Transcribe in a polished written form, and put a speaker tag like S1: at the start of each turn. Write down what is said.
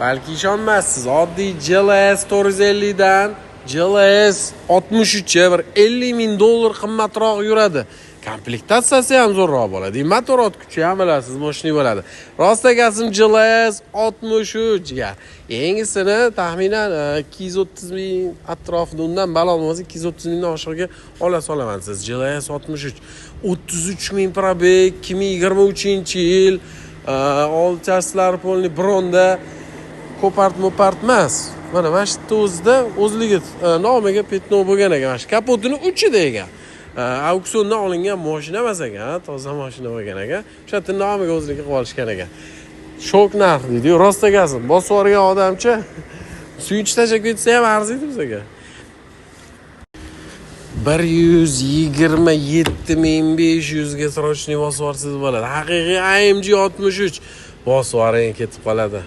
S1: Balki ishonmassiz, oddiy GLS 450 dan GLS 63 bir $50,000 qimmatroq yuradi. Komplektatsiyasi ham zo'rroq bo'ladi. Motorot kuchi ham bilasiz, moshina bo'ladi. Rost aytgasim GLS 63 ga. Yangisini taxminan 230 ming atrofida, undan balon bo'lsa 230 mingdan oshiqga ola solaman siz. GLS 63 33 ming probeg, 2023-yil, olchaslar polni bronda, kopart emas. Mana shu o'zida o'zligi nomiga petno bo'lgan ekan. Mana shu kapotini uchida ekan. Auksiondan olingan mashina emas ekan, toza mashina bo'lgan ekan. O'sha nomiga o'zligi qilib olishgan ekan. Shok narx deydi. Rost egasin, bosib olgan odamcha suyunchi tashab ketsa ham arziydi bizga. 127,500 ga srochniy bosib olsangiz bo'ladi. Haqiqiy AMG 63 bosib oling ketib qoladi.